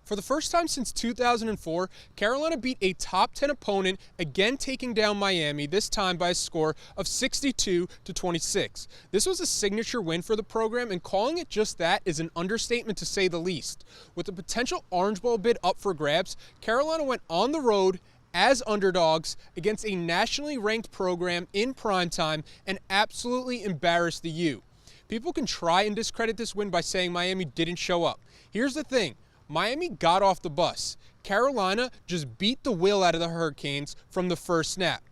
For the first time since 2004, Carolina beat a top 10 opponent, again taking down Miami, this time by a score of 62-26. This was a signature win for the program, and calling it just that is an understatement to say the least. With the potential Orange Bowl bid up for grabs, Carolina went on the road as underdogs against a nationally ranked program in primetime and absolutely embarrassed the U. People can try and discredit this win by saying Miami didn't show up. Here's the thing. Miami got off the bus. Carolina just beat the will out of the Hurricanes from the first snap.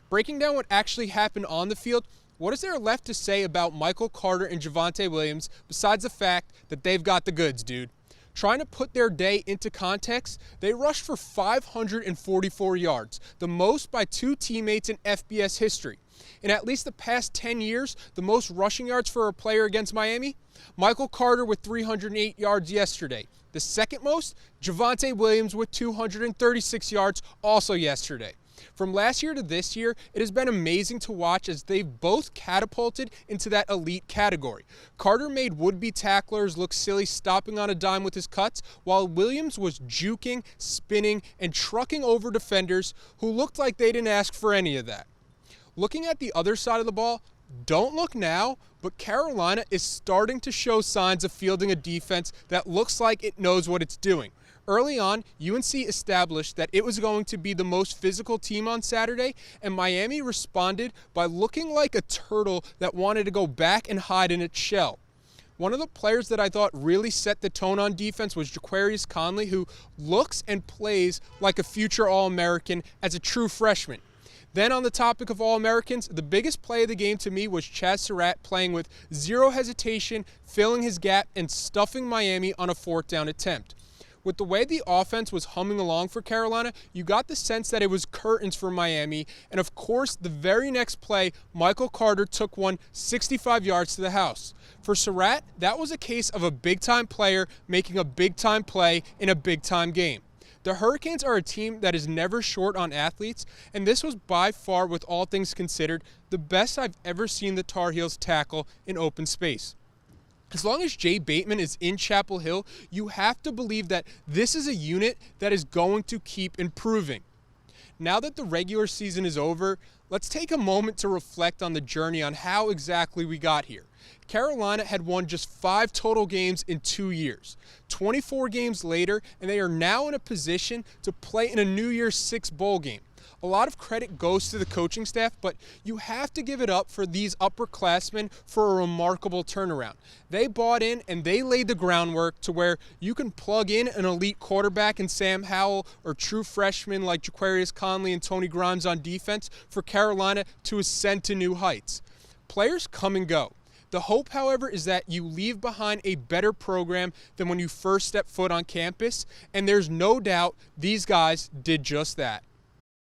Breaking down what actually happened on the field, what is there left to say about Michael Carter and Javonte Williams besides the fact that they've got the goods, dude? Trying to put their day into context, they rushed for 544 yards, the most by two teammates in FBS history. In at least the past 10 years, the most rushing yards for a player against Miami? Michael Carter with 308 yards yesterday. The second most, Javonte Williams with 236 yards also yesterday. From last year to this year, it has been amazing to watch as they've both catapulted into that elite category. Carter made would-be tacklers look silly stopping on a dime with his cuts, while Williams was juking, spinning, and trucking over defenders who looked like they didn't ask for any of that. Looking at the other side of the ball, don't look now, but Carolina is starting to show signs of fielding a defense that looks like it knows what it's doing. Early on, UNC established that it was going to be the most physical team on Saturday, and Miami responded by looking like a turtle that wanted to go back and hide in its shell. One of the players that I thought really set the tone on defense was Jaquarius Conley, who looks and plays like a future All-American as a true freshman. Then on the topic of All-Americans, the biggest play of the game to me was Chaz Surratt playing with zero hesitation, filling his gap, and stuffing Miami on a fourth down attempt. With the way the offense was humming along for Carolina, you got the sense that it was curtains for Miami, and of course, the very next play, Michael Carter took one 65 yards to the house. For Surratt, that was a case of a big-time player making a big-time play in a big-time game. The Hurricanes are a team that is never short on athletes, and this was by far, with all things considered, the best I've ever seen the Tar Heels tackle in open space. As long as Jay Bateman is in Chapel Hill, you have to believe that this is a unit that is going to keep improving. Now that the regular season is over, let's take a moment to reflect on the journey on how exactly we got here. Carolina had won just 5 total games in 2 years. 24 games later, and they are now in a position to play in a New Year's Six bowl game. A lot of credit goes to the coaching staff, but you have to give it up for these upperclassmen for a remarkable turnaround. They bought in and they laid the groundwork to where you can plug in an elite quarterback in Sam Howell or true freshmen like Jaquarius Conley and Tony Grimes on defense for Carolina to ascend to new heights. Players come and go. The hope, however, is that you leave behind a better program than when you first stepped foot on campus, and there's no doubt these guys did just that.